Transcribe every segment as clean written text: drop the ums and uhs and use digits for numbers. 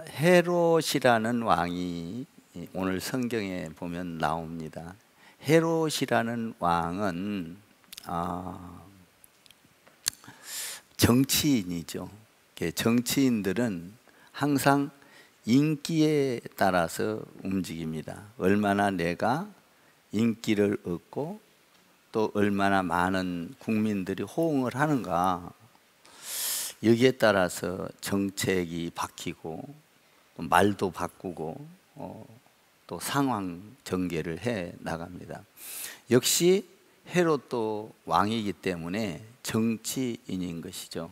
헤롯이라는 왕이 오늘 성경에 보면 나옵니다. 헤롯이라는 왕은 정치인이죠. 정치인들은 항상 인기에 따라서 움직입니다. 얼마나 내가 인기를 얻고 또 얼마나 많은 국민들이 호응을 하는가, 여기에 따라서 정책이 바뀌고 또 말도 바꾸고 또 상황 전개를 해 나갑니다. 역시 헤롯도 왕이기 때문에 정치인인 것이죠.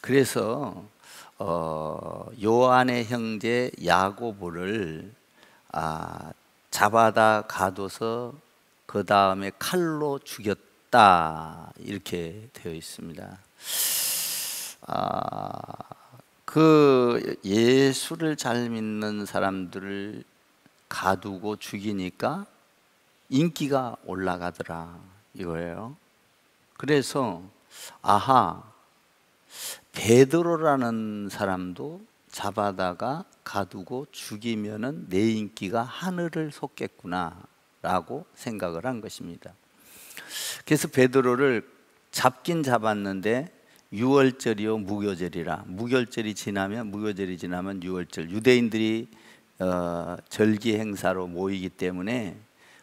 그래서 요한의 형제 야고보를 잡아다 가둬서 그 다음에 칼로 죽였다, 이렇게 되어 있습니다. 그 예수를 잘 믿는 사람들을 가두고 죽이니까 인기가 올라가더라, 이거예요. 그래서 베드로라는 사람도 잡아다가 가두고 죽이면은 내 인기가 하늘을 솟겠구나 라고 생각을 한 것입니다. 그래서 베드로를 잡긴 잡았는데 유월절이요 무교절이라, 무교절이 지나면 유월절, 유대인들이 절기 행사로 모이기 때문에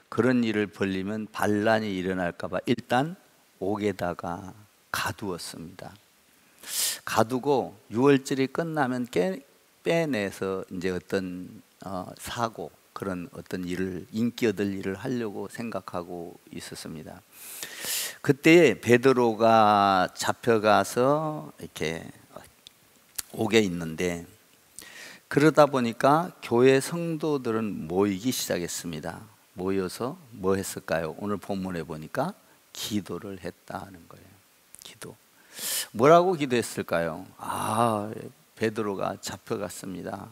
그런 일을 벌리면 반란이 일어날까 봐 일단 옥에다가 가두었습니다. 가두고 유월절이 끝나면 빼내서 이제 어떤 사고, 그런 어떤 일을, 인기 얻을 일을 하려고 생각하고 있었습니다. 그때 베드로가 잡혀가서 이렇게 옥에 있는데, 그러다 보니까 교회 성도들은 모이기 시작했습니다. 모여서 뭐 했을까요? 오늘 본문에 보니까 기도를 했다는 거예요. 기도. 뭐라고 기도했을까요? 베드로가 잡혀갔습니다.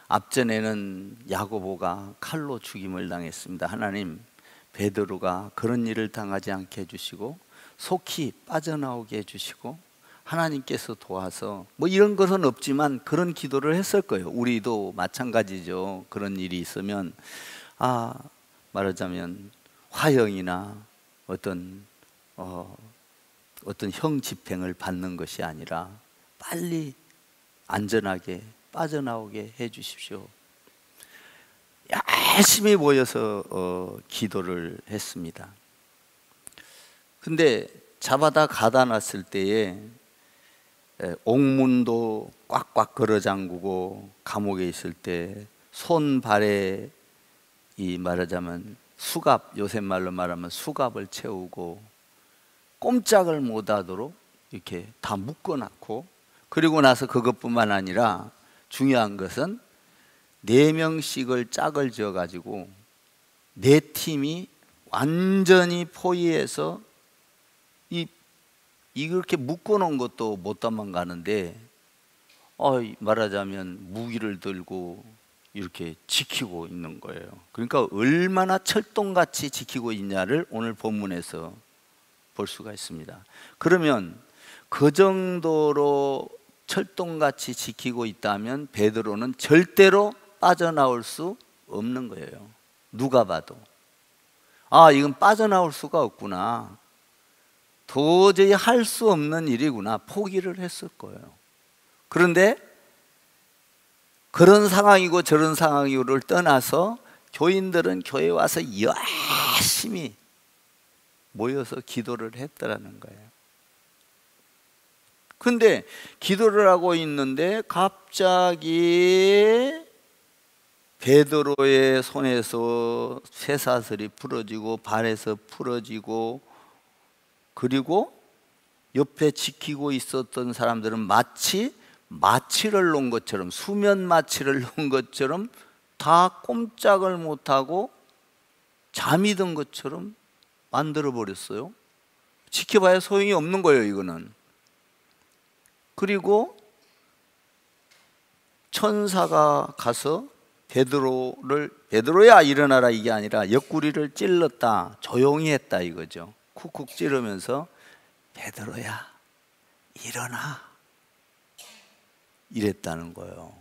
앞전에는 야고보가 칼로 죽임을 당했습니다. 하나님, 베드로가 그런 일을 당하지 않게 해주시고 속히 빠져나오게 해주시고 하나님께서 도와서, 뭐 이런 것은 없지만 그런 기도를 했을 거예요. 우리도 마찬가지죠. 그런 일이 있으면 말하자면 화형이나 어떤 형 집행을 받는 것이 아니라 빨리 안전하게 빠져나오게 해 주십시오. 열심히 모여서 기도를 했습니다. 근데 잡아다 가다 놨을 때에 옥문도 꽉꽉 걸어 잠그고 감옥에 있을 때 손발에 말하자면 수갑, 요새 말로 말하면 수갑을 채우고 꼼짝을 못하도록 이렇게 다 묶어놨고, 그리고 나서 그것뿐만 아니라 중요한 것은 4명씩을 짝을 지어가지고 4팀이 완전히 포위해서 이렇게 묶어놓은 것도 못 도망가는데 말하자면 무기를 들고 이렇게 지키고 있는 거예요. 그러니까 얼마나 철동같이 지키고 있냐를 오늘 본문에서 볼 수가 있습니다. 그러면 그 정도로 철동같이 지키고 있다면 베드로는 절대로 빠져나올 수 없는 거예요. 누가 봐도 이건 빠져나올 수가 없구나, 도저히 할 수 없는 일이구나, 포기를 했을 거예요. 그런데 그런 상황이고 저런 상황이고를 떠나서 교인들은 교회에 와서 열심히 모여서 기도를 했더라는 거예요. 근데 기도를 하고 있는데 갑자기 베드로의 손에서 쇠사슬이 풀어지고 발에서 풀어지고, 그리고 옆에 지키고 있었던 사람들은 마치 마취를 놓은 것처럼, 수면 마취를 놓은 것처럼 다 꼼짝을 못하고 잠이 든 것처럼 만들어 버렸어요. 지켜봐야 소용이 없는 거예요, 이거는. 그리고 천사가 가서 베드로야 일어나라, 이게 아니라 옆구리를 찔렀다, 조용히 했다 이거죠. 쿡쿡 찌르면서 베드로야 일어나. 이랬다는 거예요.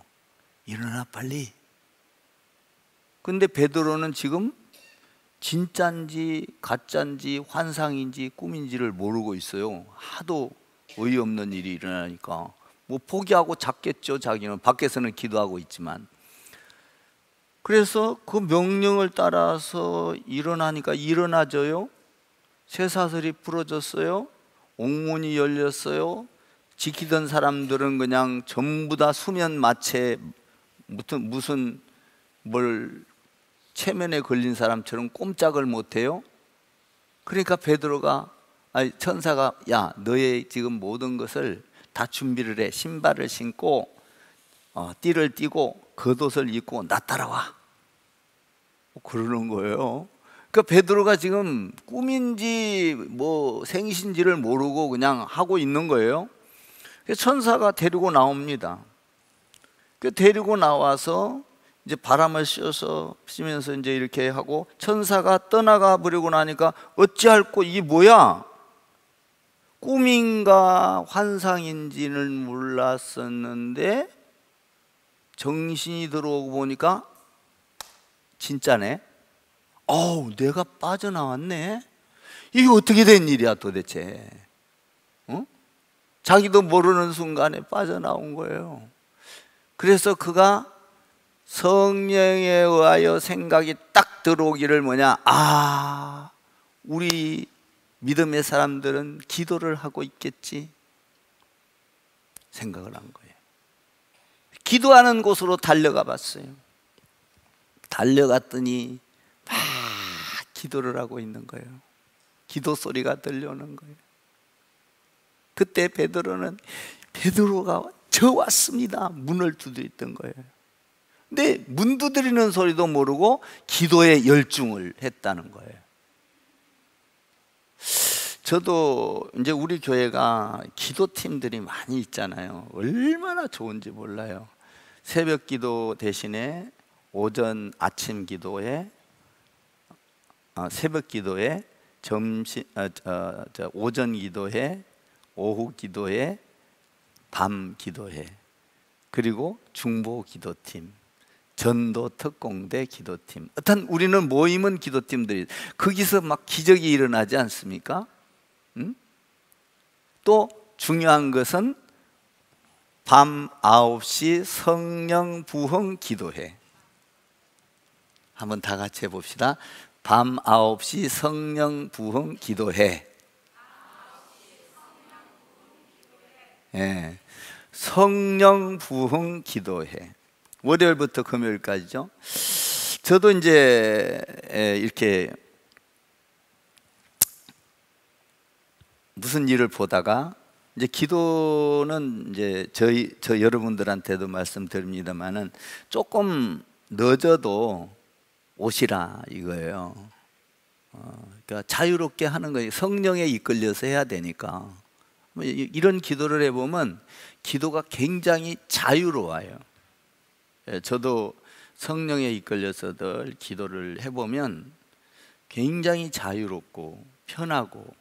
일어나 빨리. 근데 베드로는 지금 진짜인지 가짜인지 환상인지 꿈인지를 모르고 있어요. 하도 어이없는 일이 일어나니까 뭐 포기하고 잤겠죠. 자기는 밖에서는 기도하고 있지만. 그래서 그 명령을 따라서 일어나니까 일어나져요. 쇠사슬이 부러졌어요. 옥문이 열렸어요. 지키던 사람들은 그냥 전부 다 수면 마취 무슨 뭘 체면에 걸린 사람처럼 꼼짝을 못해요. 그러니까 베드로가 천사가 야 너의 지금 모든 것을 다 준비를 해. 신발을 신고 띠를 띠고 겉옷을 입고 나 따라와. 그러는 거예요. 그러니까 베드로가 지금 꿈인지 뭐 생신지를 모르고 그냥 하고 있는 거예요. 천사가 데리고 나옵니다. 데리고 나와서 이제 바람을 씌면서 이제 이렇게 하고 천사가 떠나가 버리고 나니까 어찌할꼬 이게 뭐야? 꿈인가 환상인지는 몰랐었는데 정신이 들어오고 보니까 진짜네. 내가 빠져나왔네. 이게 어떻게 된 일이야 도대체? 자기도 모르는 순간에 빠져나온 거예요. 그래서 그가 성령에 의하여 생각이 딱 들어오기를 우리 믿음의 사람들은 기도를 하고 있겠지 생각을 한 거예요. 기도하는 곳으로 달려가 봤어요. 달려갔더니 막 기도를 하고 있는 거예요. 기도 소리가 들려오는 거예요. 그때 베드로가 저 왔습니다. 문을 두드렸던 거예요. 근데 문 두드리는 소리도 모르고 기도에 열중을 했다는 거예요. 저도 이제 우리 교회가 기도팀들이 많이 있잖아요. 얼마나 좋은지 몰라요. 새벽 기도 대신에 오전 아침 기도에 새벽 기도에 오전 기도에 오후 기도회, 밤 기도회, 그리고 중보 기도팀, 전도 특공대 기도팀. 어떤 우리는 모임은 기도팀들이 거기서 막 기적이 일어나지 않습니까? 또 중요한 것은 밤 9시 성령 부흥 기도회. 한번 다 같이 해봅시다. 밤 9시 성령 부흥 기도회. 예, 성령 부흥 기도회. 월요일부터 금요일까지죠. 저도 이제 이렇게 무슨 일을 보다가 이제 기도는 이제 저 여러분들한테도 말씀드립니다만은 조금 늦어도 오시라 이거예요. 그러니까 자유롭게 하는 거예요. 성령에 이끌려서 해야 되니까. 이런 기도를 해보면 기도가 굉장히 자유로워요. 저도 성령에 이끌려서 늘 기도를 해보면 굉장히 자유롭고 편하고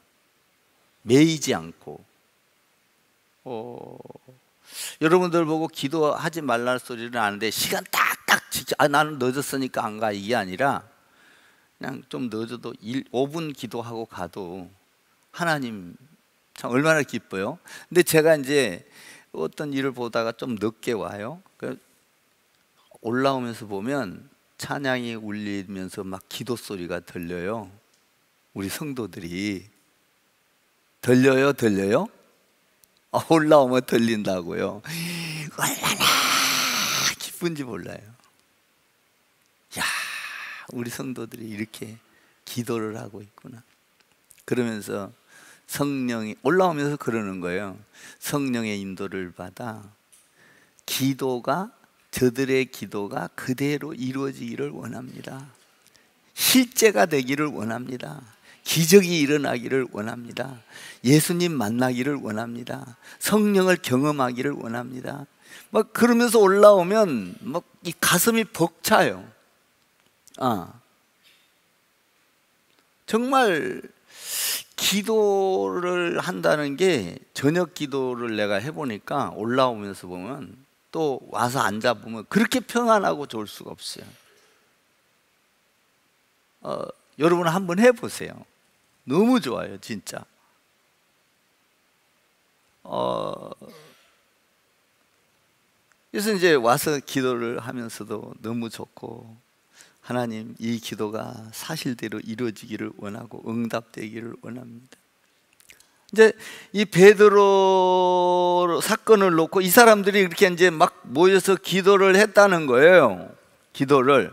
매이지 않고 여러분들 보고 기도하지 말라는 소리는 아는데 시간 딱딱 지켜 나는 늦었으니까 안 가 이게 아니라 그냥 좀 늦어도 5분 기도하고 가도 하나님 참 얼마나 기뻐요. 근데 제가 이제 어떤 일을 보다가 좀 늦게 와요. 올라오면서 보면 찬양이 울리면서 막 기도 소리가 들려요. 우리 성도들이 들려요? 올라오면 들린다고요. 얼마나 기쁜지 몰라요. 야, 우리 성도들이 이렇게 기도를 하고 있구나. 그러면서 성령이 올라오면서 그러는 거예요. 성령의 인도를 받아 저들의 기도가 그대로 이루어지기를 원합니다. 실제가 되기를 원합니다. 기적이 일어나기를 원합니다. 예수님 만나기를 원합니다. 성령을 경험하기를 원합니다. 막 그러면서 올라오면 막 이 가슴이 벅차요. 정말 기도를 한다는 게 저녁 기도를 내가 해보니까 올라오면서 보면 또 와서 앉아보면 그렇게 평안하고 좋을 수가 없어요. 여러분 한번 해보세요. 너무 좋아요, 진짜. 그래서 이제 와서 기도를 하면서도 너무 좋고, 하나님 이 기도가 사실대로 이루어지기를 원하고 응답되기를 원합니다. 이제 이 베드로 사건을 놓고 이 사람들이 이렇게 이제 막 모여서 기도를 했다는 거예요. 기도를.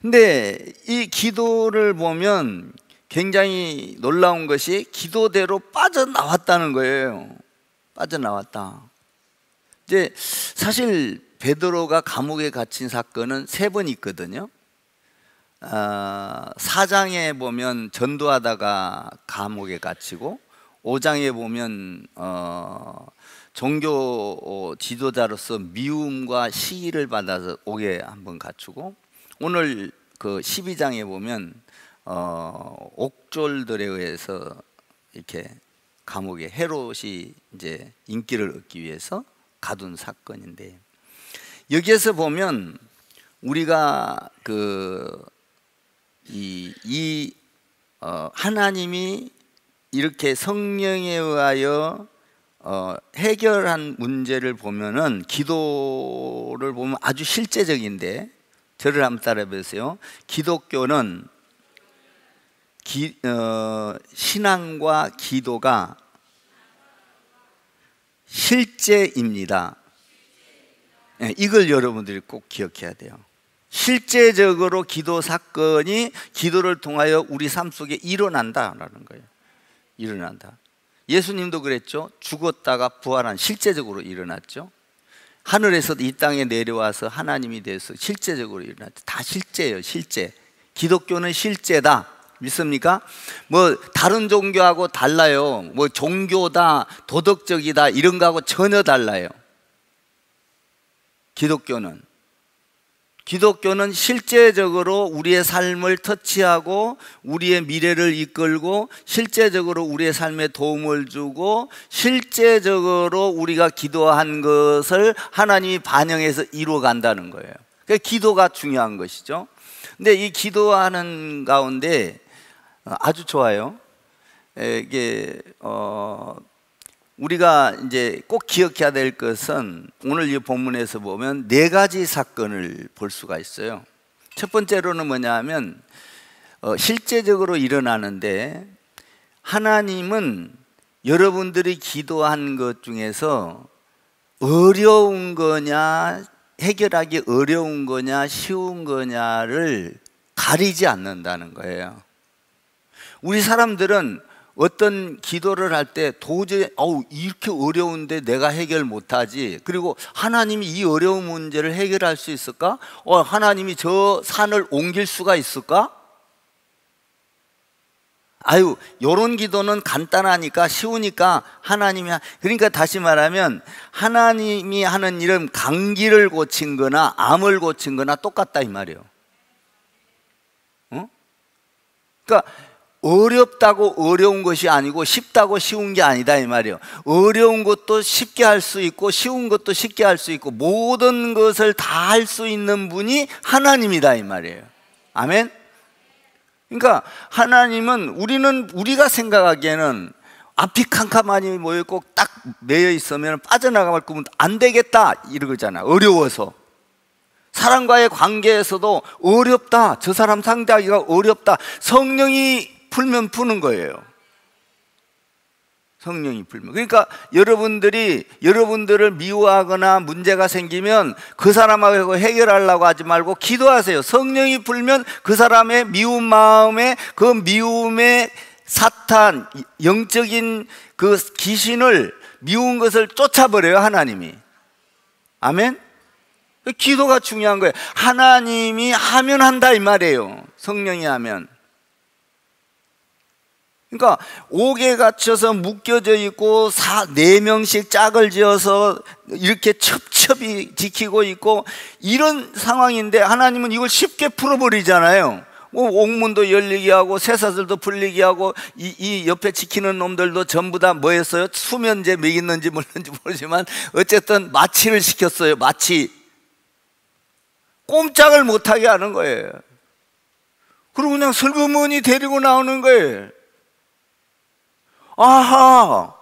근데 이 기도를 보면 굉장히 놀라운 것이 기도대로 빠져나왔다는 거예요. 빠져나왔다. 이제 사실 베드로가 감옥에 갇힌 사건은 3번 있거든요. 4장에 보면 전도하다가 감옥에 갇히고, 5장에 보면 종교 지도자로서 미움과 시기를 받아서 옥에 한번 갇히고, 오늘 그 12장에 보면 옥졸들에 의해서 이렇게 감옥에 헤롯이 이제 인기를 얻기 위해서 가둔 사건인데, 여기에서 보면 우리가 하나님이 이렇게 성령에 의하여 해결한 문제를 보면은, 기도를 보면 아주 실제적인데, 저를 한번 따라해 보세요. 기독교는 신앙과 기도가 실제입니다. 네, 이걸 여러분들이 꼭 기억해야 돼요. 실제적으로 기도 사건이 기도를 통하여 우리 삶 속에 일어난다라는 거예요. 일어난다. 예수님도 그랬죠. 죽었다가 부활한, 실제적으로 일어났죠. 하늘에서 이 땅에 내려와서 하나님이 돼서 실제적으로 일어났죠. 다 실제예요. 실제. 기독교는 실제다. 믿습니까? 뭐 다른 종교하고 달라요. 뭐 종교다, 도덕적이다 이런 거하고 전혀 달라요. 기독교는 실제적으로 우리의 삶을 터치하고 우리의 미래를 이끌고 실제적으로 우리의 삶에 도움을 주고 실제적으로 우리가 기도한 것을 하나님이 반영해서 이루어간다는 거예요. 그러니까 기도가 중요한 것이죠. 근데 이 기도하는 가운데 아주 좋아요. 이게 우리가 이제 꼭 기억해야 될 것은, 오늘 이 본문에서 보면 4가지 사건을 볼 수가 있어요. 첫 번째로는 뭐냐 하면 실제적으로 일어나는데, 하나님은 여러분들이 기도한 것 중에서 어려운 거냐, 해결하기 어려운 거냐, 쉬운 거냐를 가리지 않는다는 거예요. 우리 사람들은 어떤 기도를 할 때 도저히 이렇게 어려운데 내가 해결 못하지, 그리고 하나님이 이 어려운 문제를 해결할 수 있을까? 하나님이 저 산을 옮길 수가 있을까? 요런 기도는 간단하니까, 쉬우니까 하나님이, 그러니까 다시 말하면 하나님이 하는 일은 감기를 고친 거나 암을 고친 거나 똑같다 이 말이에요. 그러니까 어렵다고 어려운 것이 아니고 쉽다고 쉬운 게 아니다 이 말이에요. 어려운 것도 쉽게 할 수 있고 쉬운 것도 쉽게 할 수 있고 모든 것을 다 할 수 있는 분이 하나님이다 이 말이에요. 아멘. 그러니까 하나님은, 우리가 생각하기에는 앞이 캄캄하니 모여있고 딱 매여 있으면 빠져나갈 거면 안 되겠다 이러잖아. 어려워서. 사람과의 관계에서도 어렵다, 저 사람 상대하기가 어렵다. 성령이 풀면 푸는 거예요. 성령이 풀면. 그러니까 여러분들을 미워하거나 문제가 생기면 그 사람하고 해결하려고 하지 말고 기도하세요. 성령이 풀면 그 사람의 미운 마음에, 그 미움의 사탄, 영적인 그 귀신을, 미운 것을 쫓아버려요 하나님이. 아멘. 기도가 중요한 거예요. 하나님이 하면 한다 이 말이에요. 성령이 하면. 그러니까 옥에 갇혀서 묶여져 있고 4명씩 짝을 지어서 이렇게 첩첩이 지키고 있고 이런 상황인데, 하나님은 이걸 쉽게 풀어버리잖아요. 옥문도 열리게 하고 쇠사슬도 풀리게 하고 이 옆에 지키는 놈들도 전부 다 뭐 했어요? 수면제 먹였는지 몰랐는지 모르지만 어쨌든 마취를 시켰어요. 마취. 꼼짝을 못하게 하는 거예요. 그리고 그냥 슬그머니 데리고 나오는 거예요. 아하,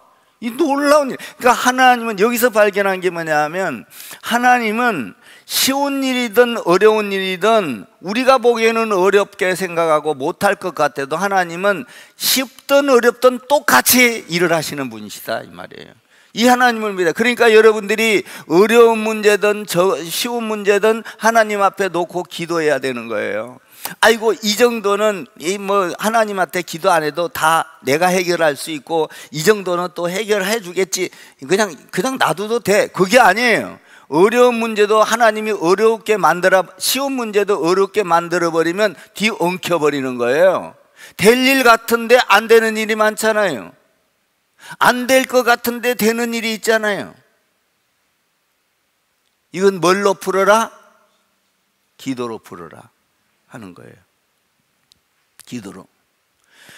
이 놀라운 일. 그러니까 하나님은 여기서 발견한 게 뭐냐면, 하나님은 쉬운 일이든 어려운 일이든 우리가 보기에는 어렵게 생각하고 못할 것 같아도 하나님은 쉽든 어렵든 똑같이 일을 하시는 분이시다 이 말이에요. 이 하나님을 믿어요. 그러니까 여러분들이 어려운 문제든 쉬운 문제든 하나님 앞에 놓고 기도해야 되는 거예요. 아이고 이 정도는 뭐 하나님한테 기도 안 해도 다 내가 해결할 수 있고 이 정도는 또 해결해 주겠지, 그냥 놔둬도 돼. 그게 아니에요. 어려운 문제도 하나님이 어렵게 쉬운 문제도 어렵게 만들어 버리면 뒤엉켜 버리는 거예요. 될 일 같은데 안 되는 일이 많잖아요. 안 될 것 같은데 되는 일이 있잖아요. 이건 뭘로 풀어라? 기도로 풀어라 하는 거예요. 기도로.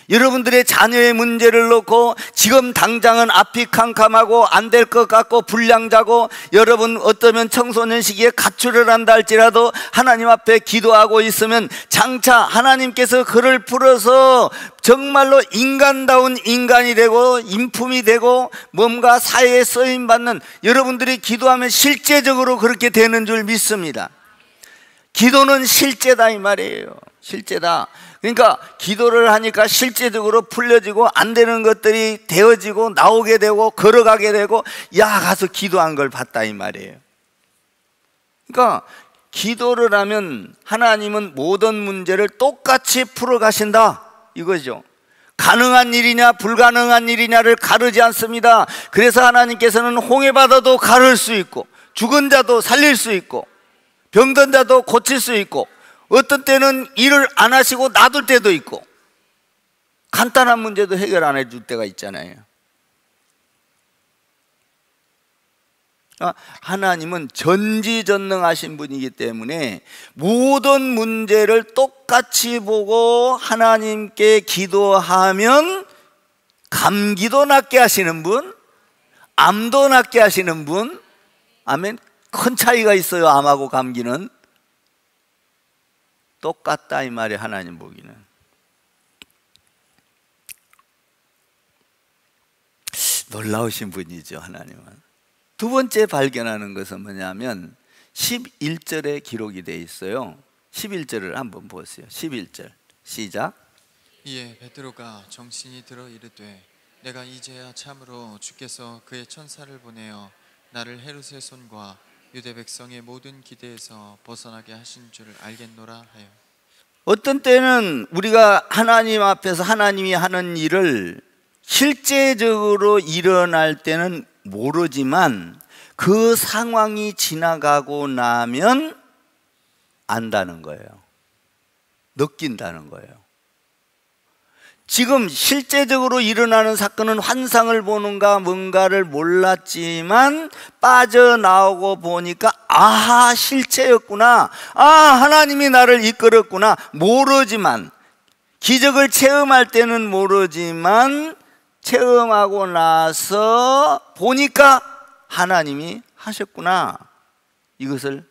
여러분들의 자녀의 문제를 놓고 지금 당장은 앞이 캄캄하고 안 될 것 같고 불량자고 여러분 어쩌면 청소년 시기에 가출을 한다 할지라도 하나님 앞에 기도하고 있으면 장차 하나님께서 그를 풀어서 정말로 인간다운 인간이 되고 인품이 되고 뭔가 사회에 쓰임받는, 여러분들이 기도하면 실제적으로 그렇게 되는 줄 믿습니다. 기도는 실제다 이 말이에요. 실제다. 그러니까 기도를 하니까 실제적으로 풀려지고 안 되는 것들이 되어지고 나오게 되고 걸어가게 되고, 야 가서 기도한 걸 봤다 이 말이에요. 그러니까 기도를 하면 하나님은 모든 문제를 똑같이 풀어가신다 이거죠. 가능한 일이냐 불가능한 일이냐를 가르지 않습니다. 그래서 하나님께서는 홍해바다도 가를 수 있고 죽은 자도 살릴 수 있고 병든 자도 고칠 수 있고, 어떤 때는 일을 안 하시고 놔둘 때도 있고, 간단한 문제도 해결 안 해줄 때가 있잖아요. 하나님은 전지전능하신 분이기 때문에 모든 문제를 똑같이 보고 하나님께 기도하면 감기도 낫게 하시는 분, 암도 낫게 하시는 분. 아멘. 큰 차이가 있어요. 암하고 감기는 똑같다 이 말이 하나님 보기는. 놀라우신 분이죠 하나님은. 두 번째 발견하는 것은 뭐냐면 11절에 기록이 되어 있어요. 11절을 한번 보세요. 11절 시작. 이에 베드로가 정신이 들어 이르되 내가 이제야 참으로 주께서 그의 천사를 보내어 나를 헤롯의 손과 유대 백성의 모든 기대에서 벗어나게 하신 줄 알겠노라 하여. 어떤 때는 우리가 하나님 앞에서 하나님이 하는 일을 실제적으로 일어날 때는 모르지만 그 상황이 지나가고 나면 안다는 거예요. 느낀다는 거예요. 지금 실제적으로 일어나는 사건은 환상을 보는가 뭔가를 몰랐지만 빠져나오고 보니까 아하 실체였구나, 아 하나님이 나를 이끌었구나. 모르지만, 기적을 체험할 때는 모르지만 체험하고 나서 보니까 하나님이 하셨구나, 이것을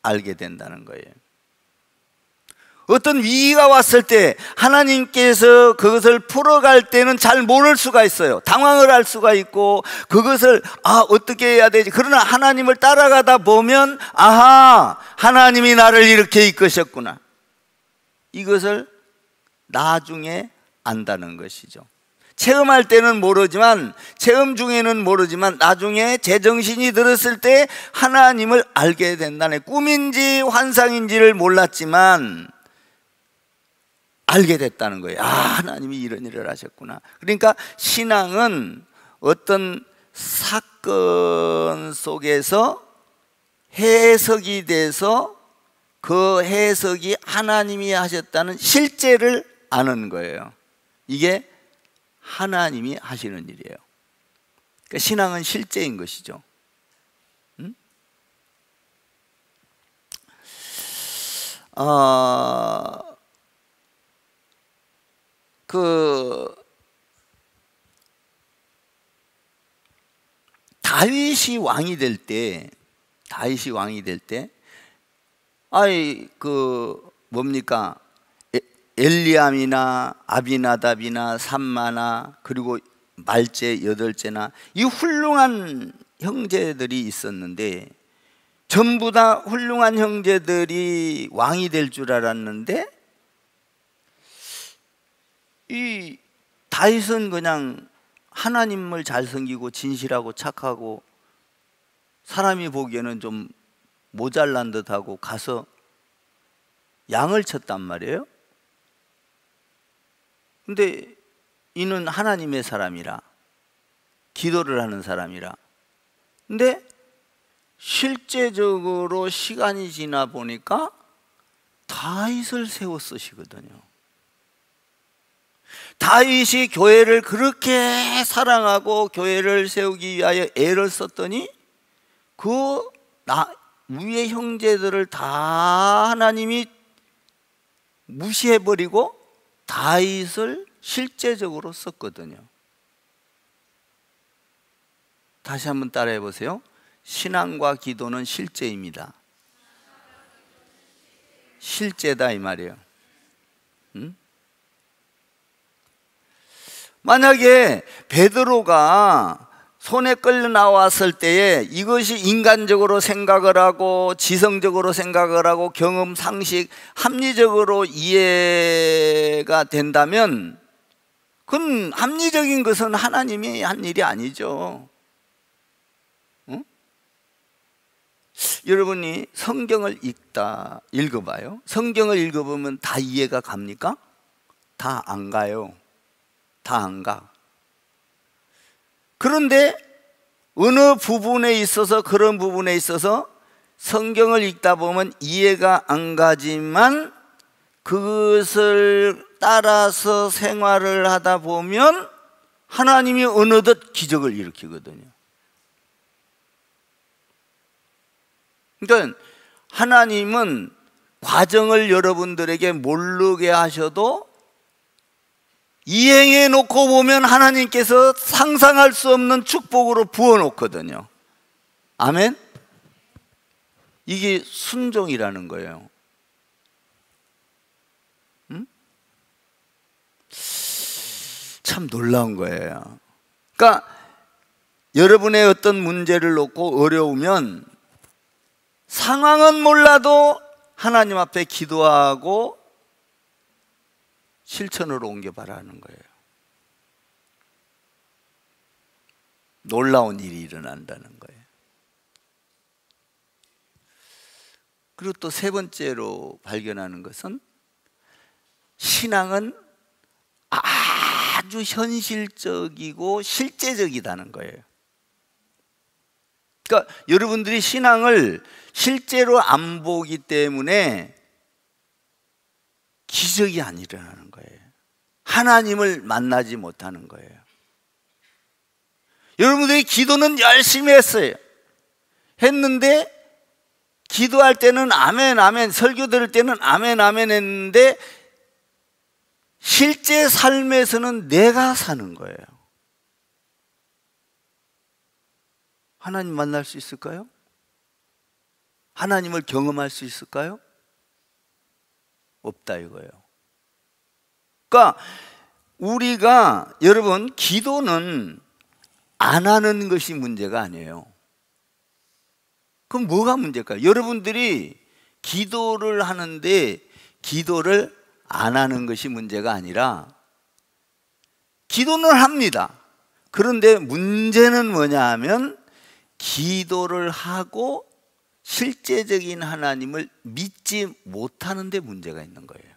알게 된다는 거예요. 어떤 위기가 왔을 때 하나님께서 그것을 풀어갈 때는 잘 모를 수가 있어요. 당황을 할 수가 있고 그것을 어떻게 해야 되지. 그러나 하나님을 따라가다 보면 아하 하나님이 나를 이렇게 이끄셨구나, 이것을 나중에 안다는 것이죠. 체험할 때는 모르지만, 체험 중에는 모르지만 나중에 제정신이 들었을 때 하나님을 알게 된다네. 꿈인지 환상인지를 몰랐지만 알게 됐다는 거예요. 하나님이 이런 일을 하셨구나. 그러니까 신앙은 어떤 사건 속에서 해석이 돼서 그 해석이 하나님이 하셨다는 실제를 아는 거예요. 이게 하나님이 하시는 일이에요. 그러니까 신앙은 실제인 것이죠. 다윗이 왕이 될 때, 아이 뭡니까? 엘리암이나 아비나답이나 삼마나 그리고 말제 여덟째나 이 훌륭한 형제들이 있었는데, 전부 다 훌륭한 형제들이 왕이 될 줄 알았는데, 이 다윗은 그냥 하나님을 잘 섬기고 진실하고 착하고 사람이 보기에는 좀 모자란 듯하고 가서 양을 쳤단 말이에요. 근데 이는 하나님의 사람이라, 기도를 하는 사람이라. 근데 실제적으로 시간이 지나 보니까 다윗을 세워 쓰시거든요. 다윗이 교회를 그렇게 사랑하고 교회를 세우기 위하여 애를 썼더니 위의 형제들을 다 하나님이 무시해버리고 다윗을 실제적으로 썼거든요. 다시 한번 따라해 보세요. 신앙과 기도는 실제입니다. 실제다 이 말이에요. 만약에 베드로가 손에 끌려 나왔을 때에 이것이 인간적으로 생각을 하고 지성적으로 생각을 하고 경험, 상식, 합리적으로 이해가 된다면 그건 합리적인 것은 하나님이 한 일이 아니죠. 응? 여러분이 성경을 읽어봐요. 성경을 읽어보면 다 이해가 갑니까? 다 안 가요. 다 안 가. 그런데 어느 부분에 있어서, 그런 부분에 있어서 성경을 읽다 보면 이해가 안 가지만 그것을 따라서 생활을 하다 보면 하나님이 어느덧 기적을 일으키거든요. 그러니까 하나님은 과정을 여러분들에게 모르게 하셔도 이행해 놓고 보면 하나님께서 상상할 수 없는 축복으로 부어 놓거든요. 아멘? 이게 순종이라는 거예요. 참 놀라운 거예요. 그러니까 여러분의 어떤 문제를 놓고 어려우면 상황은 몰라도 하나님 앞에 기도하고 실천으로 옮겨 바라는 거예요. 놀라운 일이 일어난다는 거예요. 그리고 또 세 번째로 발견하는 것은 신앙은 아주 현실적이고 실제적이다는 거예요. 그러니까 여러분들이 신앙을 실제로 안 보기 때문에 기적이 안 일어나는 거예요. 하나님을 만나지 못하는 거예요. 여러분들이 기도는 열심히 했는데 기도할 때는 아멘 아멘, 설교 들을 때는 아멘 아멘 했는데 실제 삶에서는 내가 사는 거예요. 하나님 만날 수 있을까요? 하나님을 경험할 수 있을까요? 없다 이거예요. 그러니까 우리가, 여러분, 기도는 안 하는 것이 문제가 아니에요. 그럼 뭐가 문제일까요? 여러분들이 기도를 하는데 기도를 안 하는 것이 문제가 아니라 기도는 합니다. 그런데 문제는 뭐냐 하면 기도를 하고 실제적인 하나님을 믿지 못하는 데 문제가 있는 거예요.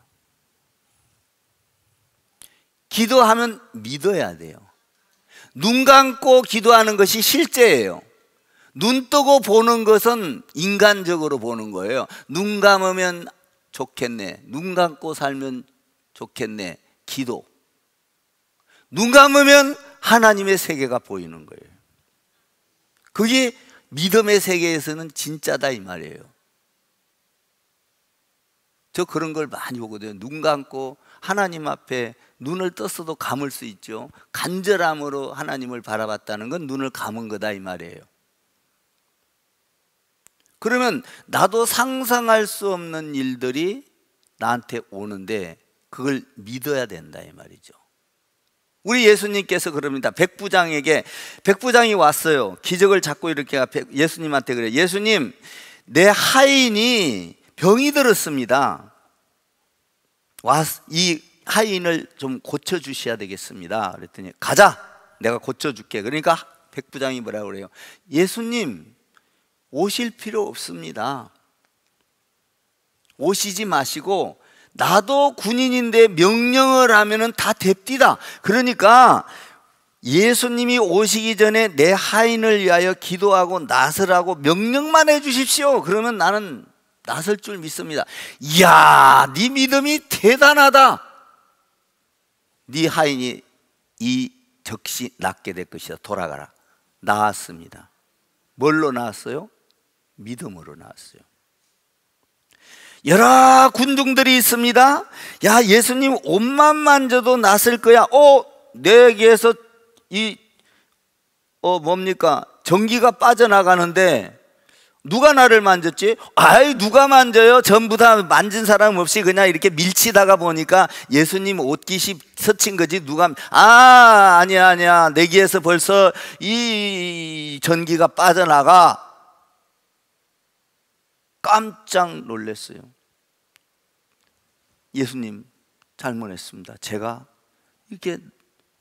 기도하면 믿어야 돼요. 눈 감고 기도하는 것이 실제예요. 눈 뜨고 보는 것은 인간적으로 보는 거예요. 눈 감으면 좋겠네, 눈 감고 살면 좋겠네, 기도. 눈 감으면 하나님의 세계가 보이는 거예요. 그게 믿음의 세계에서는 진짜다 이 말이에요. 저 그런 걸 많이 보거든요. 눈 감고 하나님 앞에 눈을 떴어도 감을 수 있죠. 간절함으로 하나님을 바라봤다는 건 눈을 감은 거다 이 말이에요. 그러면 나도 상상할 수 없는 일들이 나한테 오는데 그걸 믿어야 된다 이 말이죠. 우리 예수님께서 그럽니다. 백부장이 왔어요. 기적을 잡고 이렇게 예수님한테 그래요. 예수님, 내 하인이 병이 들었습니다. 이 하인을 좀 고쳐주셔야 되겠습니다. 그랬더니 가자, 내가 고쳐줄게. 그러니까 백부장이 뭐라고 그래요? 예수님, 오실 필요 없습니다. 오시지 마시고 나도 군인인데 명령을 하면은 다 됩디다. 그러니까 예수님이 오시기 전에 내 하인을 위하여 기도하고 나서라고 명령만 해 주십시오. 그러면 나는 나설 줄 믿습니다. 이야, 네 믿음이 대단하다. 네 하인이 이 즉시 낫게 될 것이다. 돌아가라. 나았습니다. 뭘로 나았어요? 믿음으로 나았어요. 여러 군중들이 있습니다. 야, 예수님 옷만 만져도 낫을 거야. 내게서 뭡니까? 전기가 빠져나가는데 누가 나를 만졌지? 아이, 누가 만져요? 전부 다 만진 사람 없이 그냥 이렇게 밀치다가 보니까 예수님 옷깃이 스친 거지. 아니야. 내게에서 벌써 이 전기가 빠져나가. 깜짝 놀랐어요. 예수님, 잘못했습니다. 제가 이렇게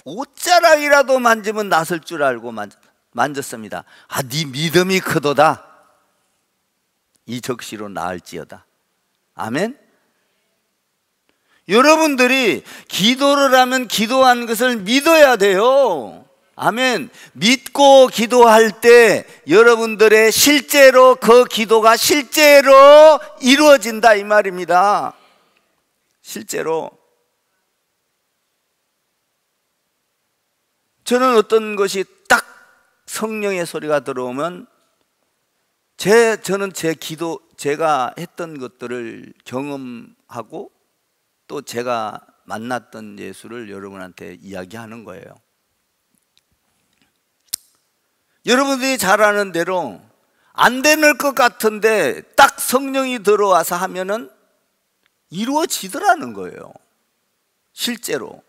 옷자락이라도 만지면 낫을 줄 알고 만졌습니다. 네 믿음이 크도다. 이 적시로 나을지어다. 아멘. 여러분들이 기도를 하면 기도한 것을 믿어야 돼요. 아멘. 믿고 기도할 때 여러분들의 실제로 그 기도가 실제로 이루어진다 이 말입니다. 실제로. 저는 어떤 것이 딱 성령의 소리가 들어오면 저는 제 기도, 제가 했던 것들을 경험하고 또 제가 만났던 예수를 여러분한테 이야기하는 거예요. 여러분들이 잘 아는 대로 안 되는 것 같은데 딱 성령이 들어와서 하면은 이루어지더라는 거예요. 실제로.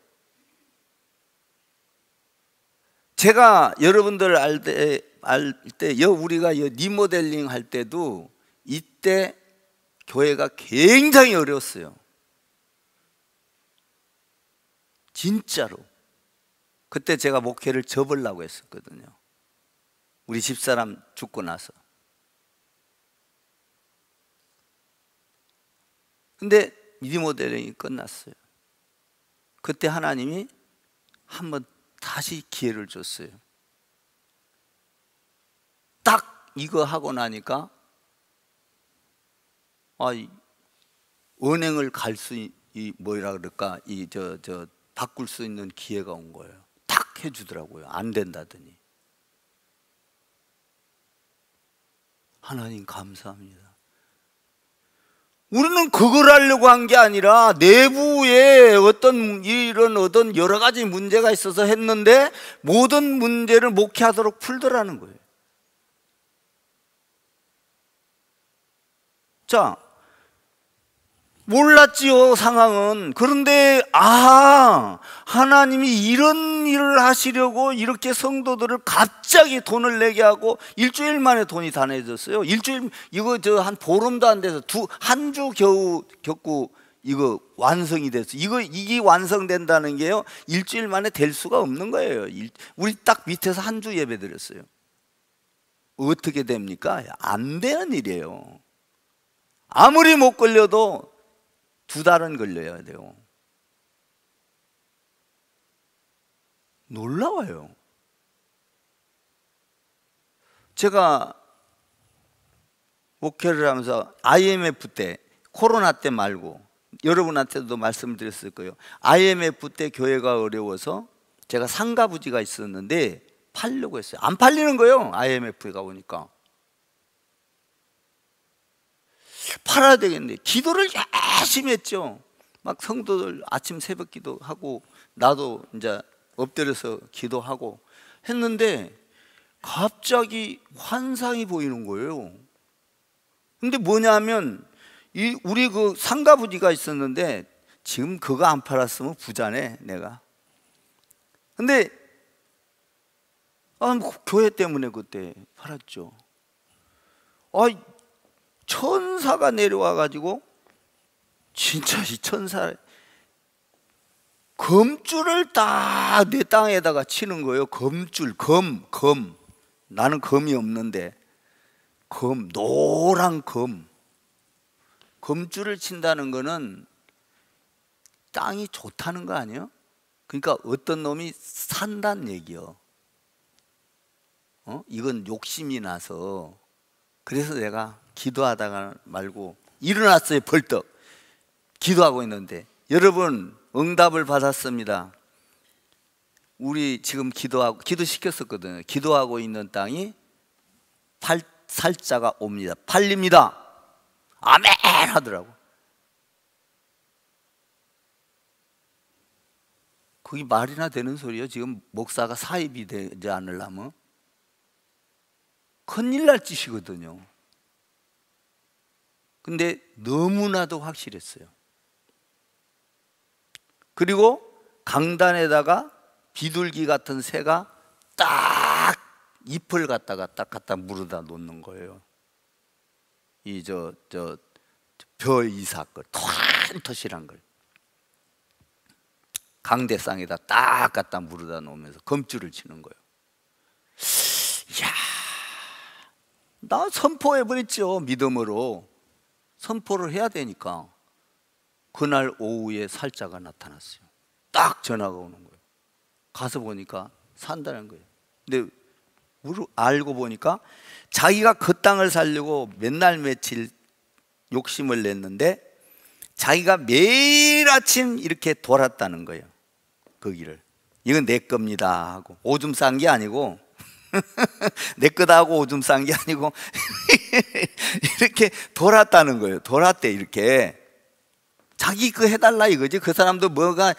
제가 여러분들 알 때 우리가 리모델링 할 때도 이때 교회가 굉장히 어려웠어요. 진짜로. 그때 제가 목회를 접으려고 했었거든요. 우리 집사람 죽고 나서. 근데 리모델링이 끝났어요. 그때 하나님이 한번 다시 기회를 줬어요. 딱 이거 하고 나니까 은행을 갈 수 바꿀 수 있는 기회가 온 거예요. 딱 해주더라고요. 안 된다더니. 하나님 감사합니다. 우리는 그걸 하려고 한 게 아니라 내부에 어떤 여러 가지 문제가 있어서 했는데 모든 문제를 목회하도록 풀더라는 거예요. 자, 몰랐지요, 상황은. 그런데 하나님이 이런 일을 하시려고 이렇게 성도들을 갑자기 돈을 내게 하고 일주일 만에 돈이 다 내줬어요. 한 보름도 안 돼서 한 주 겨우 겪고 이거 완성이 됐어요. 이게 완성된다는 게요, 일주일 만에 될 수가 없는 거예요. 우리 딱 밑에서 한 주 예배 드렸어요. 어떻게 됩니까? 안 되는 일이에요. 아무리 못 걸려도 2달은 걸려야 돼요. 놀라워요. 제가 목회를 하면서 IMF 때, 코로나 때 말고 여러분한테도 말씀드렸을 거예요. IMF 때 교회가 어려워서 제가 상가 부지가 있었는데 팔려고 했어요. 안 팔리는 거예요. IMF가 오니까. 팔아야 되겠네. 기도를 열심히 했죠. 막 성도들 아침 새벽 기도하고 나도 이제 엎드려서 기도하고 했는데 갑자기 환상이 보이는 거예요. 근데 뭐냐면 우리 그 상가 부지가 있었는데 지금 그거 안 팔았으면 부자네 내가. 근데 교회 때문에 그때 팔았죠. 천사가 내려와 가지고 진짜 이 천사 검줄을 딱 내 땅에다가 치는 거예요. 검줄, 검. 나는 검이 없는데 노란 검줄을 친다는 거는 땅이 좋다는 거 아니에요? 그러니까 어떤 놈이 산다는 얘기요. 이건 욕심이 나서. 그래서 내가 기도하다가 말고 일어났어요. 벌떡 기도하고 있는데 여러분 응답을 받았습니다. 우리 지금 기도시켰었거든요. 기도하고 있는 땅이 살자가 옵니다. 팔립니다. 아멘 하더라고. 그게 말이나 되는 소리예요? 지금 목사가 사입이 되지 않으려면 큰일 날 짓이거든요. 근데 너무나도 확실했어요. 그리고 강단에다가 비둘기 같은 새가 딱 잎을 갖다 물어다 놓는 거예요. 이 벼 이삭 걸 털토실한 걸 강대상에다 딱 갖다 물어다 놓으면서 검줄을 치는 거예요. 이야, 나 선포해버렸죠. 믿음으로 선포를 해야 되니까. 그날 오후에 살자가 나타났어요. 딱 전화가 오는 거예요. 가서 보니까 산다는 거예요. 근데 알고 보니까 자기가 그 땅을 살려고 몇 날 며칠 욕심을 냈는데 자기가 매일 아침 이렇게 돌았다는 거예요. 거기를. 이건 내 겁니다 하고 오줌 싼 게 아니고 내 거다 하고 오줌 싼 게 아니고 이렇게 돌았다는 거예요. 돌았대. 이렇게 자기 그 해달라 이거지. 그 사람도 뭔가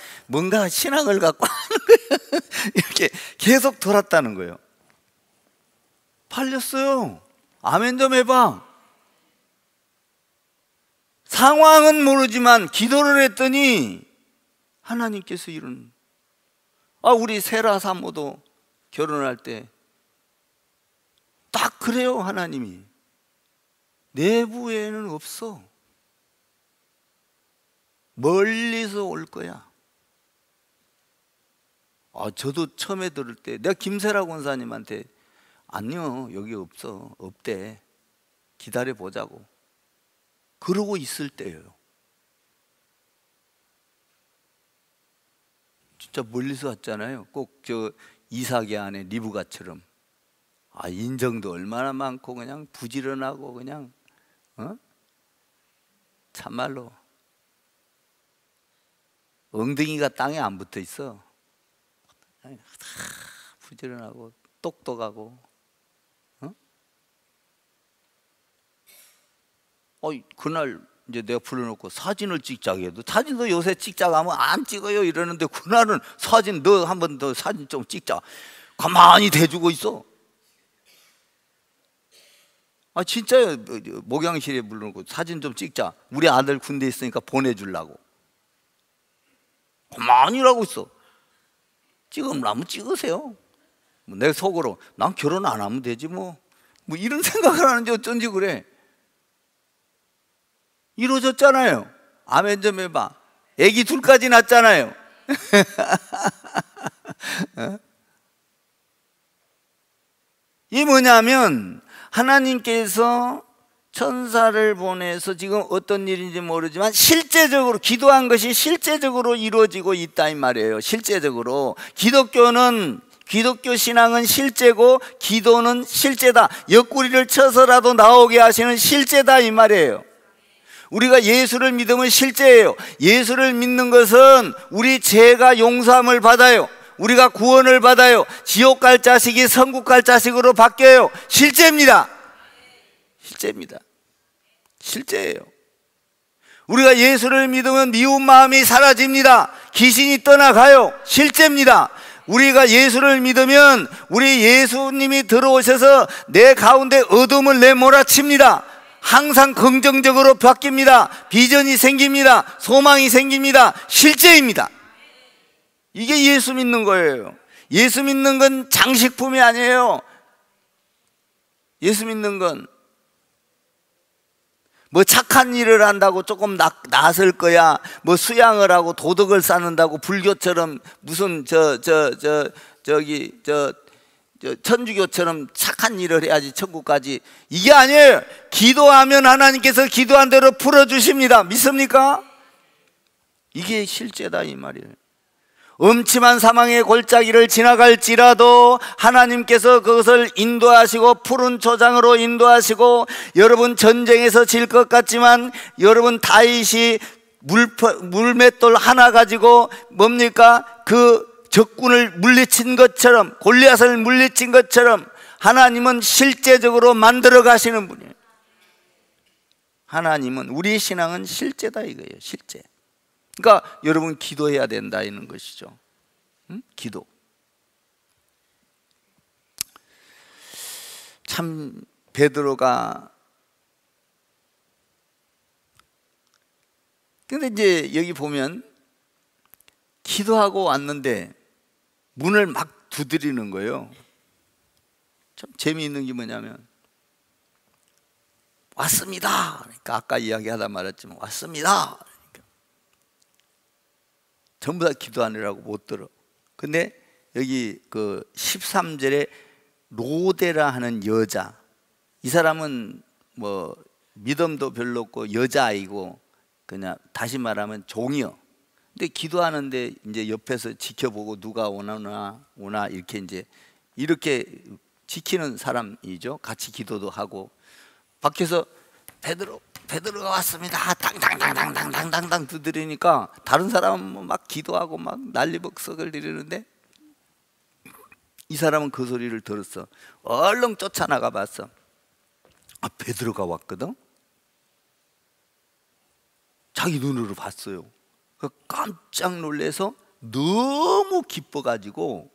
신앙을 갖고 하는 거예요. 이렇게 계속 돌았다는 거예요. 팔렸어요. 아멘 좀 해봐. 상황은 모르지만 기도를 했더니 하나님께서 우리 세라 사모도 결혼할 때 딱 그래요. 하나님이 내부에는 없어. 멀리서 올 거야. 저도 처음에 들을 때 내가 김세라 권사님한테 아니요 여기 없대 기다려보자고 그러고 있을 때예요. 진짜 멀리서 왔잖아요. 꼭 이삭의 아내 리브가처럼. 인정도 얼마나 많고 그냥 부지런하고 그냥 참말로 엉덩이가 땅에 안 붙어 있어. 부지런하고 똑똑하고. 그날 이제 내가 불러놓고 사진을 찍자고 해도 사진도 요새 찍자고 하면 안 찍어요 이러는데 그날은 사진 너 한 번 더 사진 좀 찍자. 가만히 대주고 있어. 진짜요. 목양실에 불러놓고 사진 좀 찍자. 우리 아들 군대 있으니까 보내주려고. 가만히라고 있어. 찍으면 찍으세요. 내 속으로 난 결혼 안 하면 되지 뭐 이런 생각을 하는지 어쩐지 그래. 이루어졌잖아요. 아멘 좀 해봐. 애기 둘까지 낳았잖아요. 이 뭐냐면 하나님께서 천사를 보내서 지금 어떤 일인지 모르지만 실제적으로 기도한 것이 실제적으로 이루어지고 있다 이 말이에요. 실제적으로 기독교 신앙은 실제고 기도는 실제다. 옆구리를 쳐서라도 나오게 하시는 실제다 이 말이에요. 우리가 예수를 믿으면 실제예요. 예수를 믿는 것은 우리 죄가 용서함을 받아요. 우리가 구원을 받아요. 지옥 갈 자식이 천국 갈 자식으로 바뀌어요. 실제입니다. 실제입니다. 실제예요. 우리가 예수를 믿으면 미운 마음이 사라집니다. 귀신이 떠나가요. 실제입니다. 우리가 예수를 믿으면 우리 예수님이 들어오셔서 내 가운데 어둠을 내몰아칩니다. 항상 긍정적으로 바뀝니다. 비전이 생깁니다. 소망이 생깁니다. 실제입니다. 이게 예수 믿는 거예요. 예수 믿는 건 장식품이 아니에요. 예수 믿는 건 뭐 착한 일을 한다고 조금 나설 거야, 뭐 수양을 하고 도덕을 쌓는다고 불교처럼 무슨 천주교처럼 착한 일을 해야지 천국 가지, 이게 아니에요. 기도하면 하나님께서 기도한 대로 풀어주십니다. 믿습니까? 이게 실제다 이 말이에요. 음침한 사망의 골짜기를 지나갈지라도 하나님께서 그것을 인도하시고 푸른 초장으로 인도하시고, 여러분 전쟁에서 질 것 같지만 여러분 다윗이 물맷돌 하나 가지고 뭡니까? 그 적군을 물리친 것처럼, 골리앗을 물리친 것처럼 하나님은 실제적으로 만들어 가시는 분이에요. 하나님은, 우리의 신앙은 실제다 이거예요. 실제. 그러니까 여러분 기도해야 된다 이는 것이죠. 기도. 참 베드로가, 근데 이제 여기 보면 기도하고 왔는데 문을 막 두드리는 거예요. 참 재미있는 게 뭐냐면, 왔습니다. 그러니까 아까 이야기하다 말했지만 왔습니다. 전부 다 기도하느라고 못 들어. 근데 여기 그 13절에 로데라 하는 여자, 이 사람은 뭐 믿음도 별로 없고 여자아이고 그냥 다시 말하면 종이요. 근데 기도하는데 이제 옆에서 지켜보고 누가 오나 이렇게 이제 이렇게 지키는 사람이죠. 같이 기도도 하고. 밖에서 베드로가 왔습니다. 당당당당당당당 두드리니까 다른 사람은 막 기도하고 막 난리벅석을 이러는데 이 사람은 그 소리를 들었어. 얼른 쫓아나가 봤어. 아, 베드로가 왔거든. 자기 눈으로 봤어요. 깜짝 놀라서 너무 기뻐가지고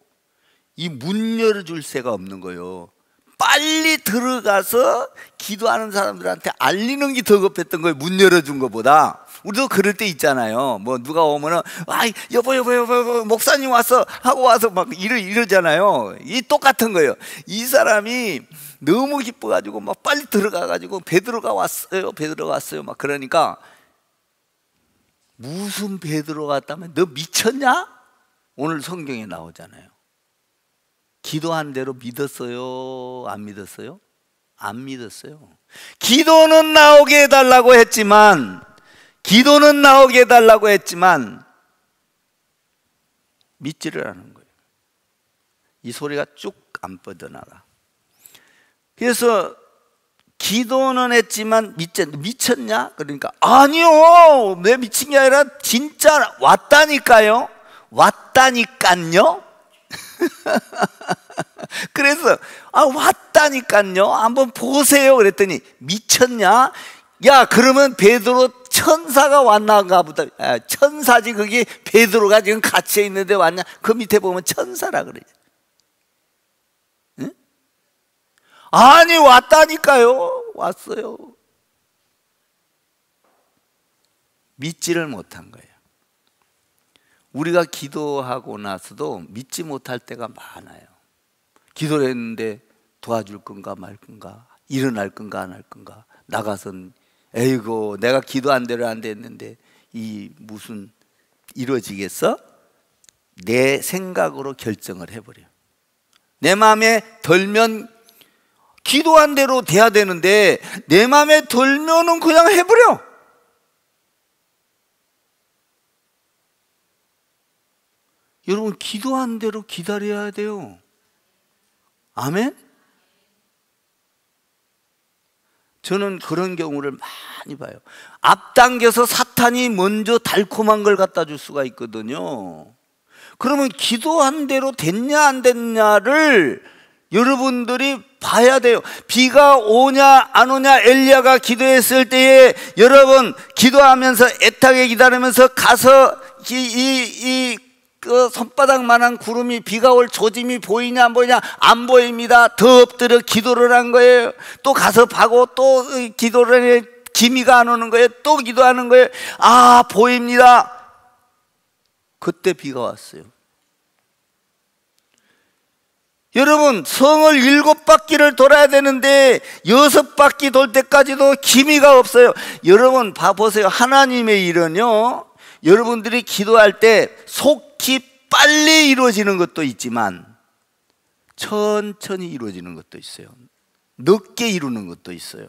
이 문 열어줄 새가 없는 거예요. 빨리 들어가서 기도하는 사람들한테 알리는 게 더 급했던 거예요. 문 열어준 것보다. 우리도 그럴 때 있잖아요. 뭐 누가 오면은 여보 목사님 왔어 하고 와서 막 이러잖아요. 이 똑같은 거예요. 이 사람이 너무 기뻐가지고 막 빨리 들어가가지고 베드로가 왔어요 막 그러니까, 무슨 베드로가 왔다면 너 미쳤냐? 오늘 성경에 나오잖아요. 기도한 대로 믿었어요? 안 믿었어요? 안 믿었어요. 기도는 나오게 해달라고 했지만 믿지를 않은 거예요. 이 소리가 쭉 안 뻗어나가. 그래서 기도는 했지만 미쳤냐? 그러니까 아니요, 내 미친 게 아니라 진짜 왔다니까요. 그래서 왔다니까요, 한번 보세요 그랬더니 미쳤냐? 야, 그러면 베드로 천사가 왔나가 보다. 천사지, 그게 베드로가 지금 갇혀 있는데 왔냐? 그 밑에 보면 천사라 그래요. 응? 아니 왔다니까요. 왔어요. 믿지를 못한 거예요. 우리가 기도하고 나서도 믿지 못할 때가 많아요. 기도를 했는데 도와줄 건가 말 건가, 일어날 건가 안 할 건가, 나가선 에이고 내가 기도한 대로 안 됐는데 이 무슨 이루어지겠어? 내 생각으로 결정을 해버려. 내 마음에 들면 기도한 대로 돼야 되는데 내 마음에 들면은 그냥 해버려. 여러분, 기도한 대로 기다려야 돼요. 아멘? 저는 그런 경우를 많이 봐요. 앞당겨서 사탄이 먼저 달콤한 걸 갖다 줄 수가 있거든요. 그러면 기도한 대로 됐냐 안 됐냐를 여러분들이 봐야 돼요. 비가 오냐 안 오냐 엘리야가 기도했을 때에 여러분 기도하면서 애타게 기다리면서 가서 그 손바닥만한 구름이 비가 올 조짐이 보이냐 안 보이냐? 안 보입니다. 더 엎드려 기도를 한 거예요. 또 가서 봐고 또 기도를 해. 기미가 안 오는 거예요. 또 기도하는 거예요. 아, 보입니다. 그때 비가 왔어요. 여러분, 성을 7바퀴를 돌아야 되는데 6바퀴 돌 때까지도 기미가 없어요. 여러분 봐보세요. 하나님의 일은요, 여러분들이 기도할 때 속히 빨리 이루어지는 것도 있지만 천천히 이루어지는 것도 있어요. 늦게 이루는 것도 있어요.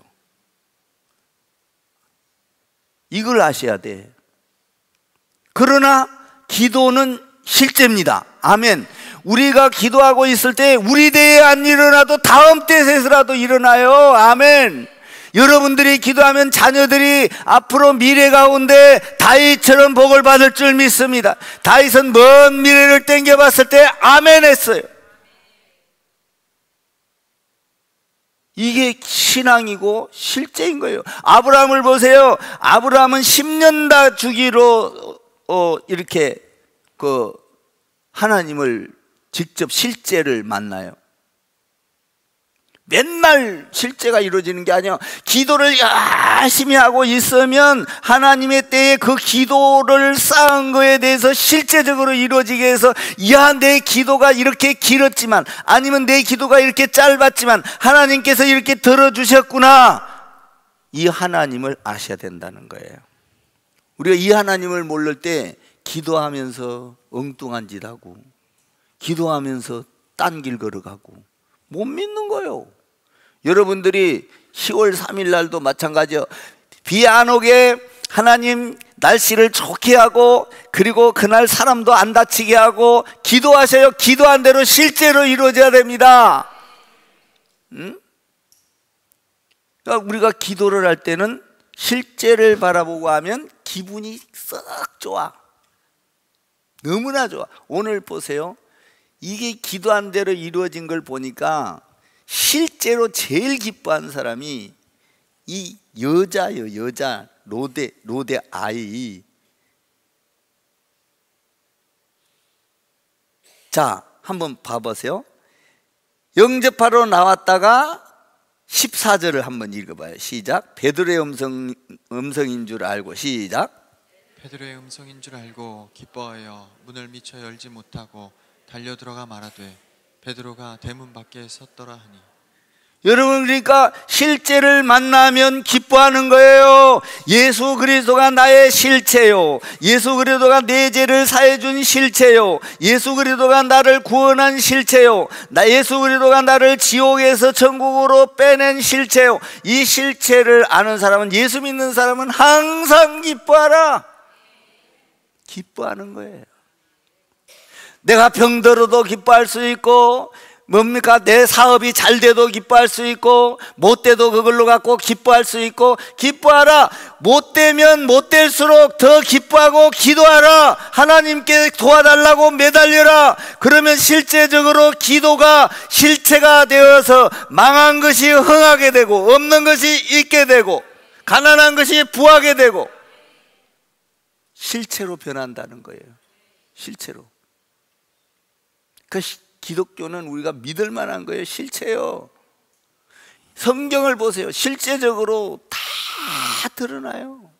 이걸 아셔야 돼. 그러나 기도는 실제입니다. 아멘. 우리가 기도하고 있을 때 우리 때에 안 일어나도 다음 때에서라도 일어나요. 아멘. 여러분들이 기도하면 자녀들이 앞으로 미래 가운데 다윗처럼 복을 받을 줄 믿습니다. 다윗은 먼 미래를 땡겨봤을 때 아멘 했어요. 이게 신앙이고 실제인 거예요. 아브라함을 보세요. 아브라함은 10년 다 주기로 이렇게 하나님을 직접 실제를 만나요. 맨날 실제가 이루어지는 게 아니야. 기도를 열심히 하고 있으면 하나님의 때에 그 기도를 쌓은 거에 대해서 실제적으로 이루어지게 해서, 야, 내 기도가 이렇게 길었지만, 아니면 내 기도가 이렇게 짧았지만 하나님께서 이렇게 들어주셨구나, 이 하나님을 아셔야 된다는 거예요. 우리가 이 하나님을 모를 때 기도하면서 엉뚱한 짓 하고, 기도하면서 딴 길 걸어가고 못 믿는 거예요. 여러분들이 10월 3일 날도 마찬가지요. 비 안 오게 하나님 날씨를 좋게 하고, 그리고 그날 사람도 안 다치게 하고 기도하셔요. 기도한 대로 실제로 이루어져야 됩니다. 그러니까 우리가 기도를 할 때는 실제를 바라보고 하면 기분이 썩 좋아. 너무나 좋아. 오늘 보세요. 이게 기도한 대로 이루어진 걸 보니까 실제로 제일 기뻐한 사람이 이 여자예요. 여자. 로데 아이. 자, 한번 봐보세요. 영접하러 나왔다가 14절을 한번 읽어봐요. 시작. 베드로의 음성인 줄 알고. 시작. 베드로의 음성인 줄 알고 기뻐하여 문을 미처 열지 못하고 달려 들어가 말하되 베드로가 대문 밖에 섰더라 하니. 여러분, 그러니까 실제를 만나면 기뻐하는 거예요. 예수 그리스도가 나의 실체요. 예수 그리스도가 내 죄를 사해 준 실체요. 예수 그리스도가 나를 구원한 실체요. 예수 그리스도가 나를 지옥에서 천국으로 빼낸 실체요. 이 실체를 아는 사람은, 예수 믿는 사람은 항상 기뻐하라. 기뻐하는 거예요. 내가 병들어도 기뻐할 수 있고, 뭡니까? 내 사업이 잘 돼도 기뻐할 수 있고, 못 돼도 그걸로 갖고 기뻐할 수 있고, 기뻐하라. 못 되면 못 될수록 더 기뻐하고 기도하라. 하나님께 도와달라고 매달려라. 그러면 실제적으로 기도가 실체가 되어서 망한 것이 흥하게 되고, 없는 것이 있게 되고, 가난한 것이 부하게 되고, 실체로 변한다는 거예요. 실체로. 그 기독교는 우리가 믿을 만한 거예요. 실체요. 성경을 보세요. 실제적으로 다 드러나요.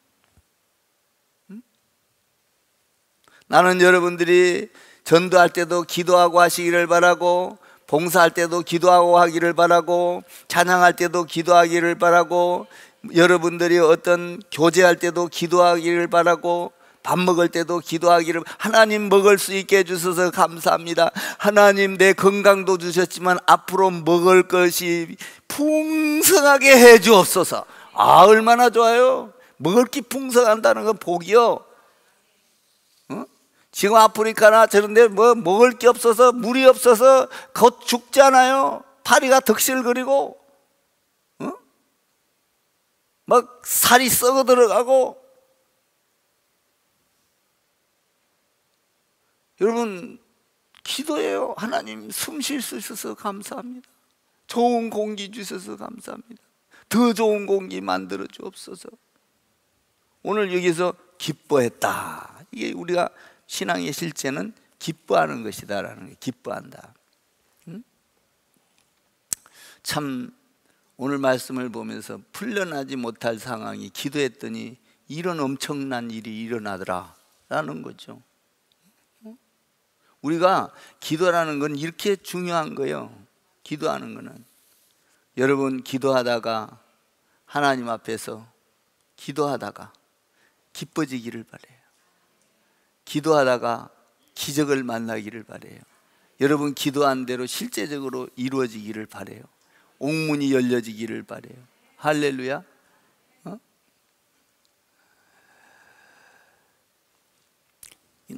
나는 여러분들이 전도할 때도 기도하고 하시기를 바라고, 봉사할 때도 기도하고 하기를 바라고, 찬양할 때도 기도하기를 바라고, 여러분들이 어떤 교제할 때도 기도하기를 바라고, 밥 먹을 때도 기도하기를, 하나님 먹을 수 있게 해주셔서 감사합니다. 하나님 내 건강도 주셨지만 앞으로 먹을 것이 풍성하게 해주옵소서. 아, 얼마나 좋아요. 먹을 게 풍성한다는 건 복이요. 지금 아프리카나 저런 데 뭐 먹을 게 없어서, 물이 없어서 곧 죽잖아요. 파리가 덕실거리고, 막 살이 썩어 들어가고. 여러분, 기도해요. 하나님 숨 쉴 수 있어서 감사합니다. 좋은 공기 주셔서 감사합니다. 더 좋은 공기 만들어 주옵소서. 오늘 여기서 기뻐했다. 이게 우리가 신앙의 실제는 기뻐하는 것이다라는 게, 기뻐한다. 참 오늘 말씀을 보면서 풀려나지 못할 상황이 기도했더니 이런 엄청난 일이 일어나더라라는 거죠. 우리가 기도라는 건 이렇게 중요한 거예요. 기도하는 거는 여러분 기도하다가 하나님 앞에서 기도하다가 기뻐지기를 바라요. 기도하다가 기적을 만나기를 바라요. 여러분 기도한 대로 실제적으로 이루어지기를 바라요. 옥문이 열려지기를 바라요. 할렐루야.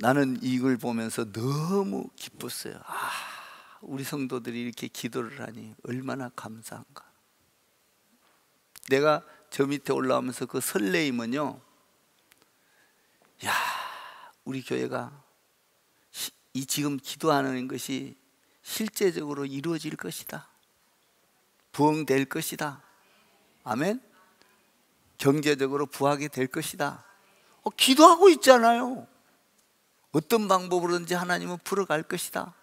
나는 이걸 보면서 너무 기뻤어요. 우리 성도들이 이렇게 기도를 하니 얼마나 감사한가. 내가 저 밑에 올라오면서 그 설레임은요, 야, 우리 교회가 이 지금 기도하는 것이 실제적으로 이루어질 것이다. 부흥될 것이다. 아멘. 경제적으로 부하게 될 것이다. 기도하고 있잖아요. 어떤 방법으로든지 하나님은 풀어갈 것이다.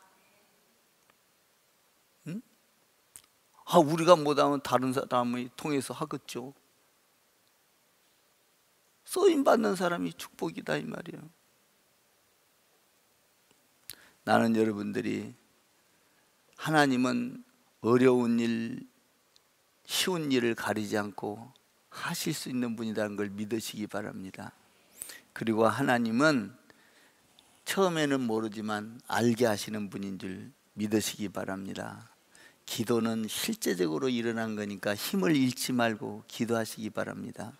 응? 우리가 못하면 다른 사람이 통해서 하겠죠. 쓰임 받는 사람이 축복이다 이 말이에요. 나는 여러분들이 하나님은 어려운 일, 쉬운 일을 가리지 않고 하실 수 있는 분이라는 걸 믿으시기 바랍니다. 그리고 하나님은 처음에는 모르지만 알게 하시는 분인 줄 믿으시기 바랍니다. 기도는 실제적으로 일어난 거니까 힘을 잃지 말고 기도하시기 바랍니다.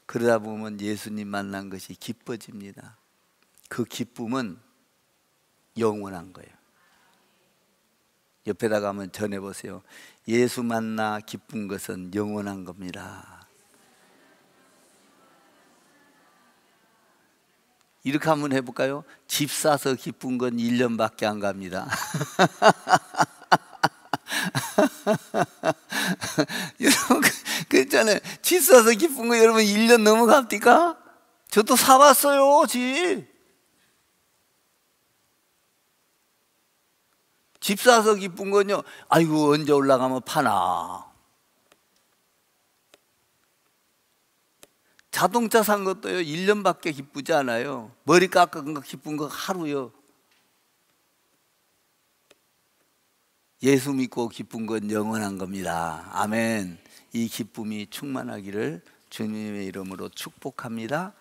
그러다 보면 예수님 만난 것이 기뻐집니다. 그 기쁨은 영원한 거예요. 옆에다가 한번 전해보세요. 예수 만나 기쁜 것은 영원한 겁니다. 이렇게 한번 해볼까요? 집 사서 기쁜 건 1년밖에 안 갑니다. 여러분 그랬잖아요. 집 사서 기쁜 거 여러분 1년 넘어갑니까? 저도 사봤어요 집. 집 사서 기쁜 건요, 아이고 언제 올라가면 파나. 자동차 산 것도요 1년밖에 기쁘지 않아요. 머리 깎은 거 기쁜 거 하루요. 예수 믿고 기쁜 건 영원한 겁니다. 아멘. 이 기쁨이 충만하기를 주님의 이름으로 축복합니다.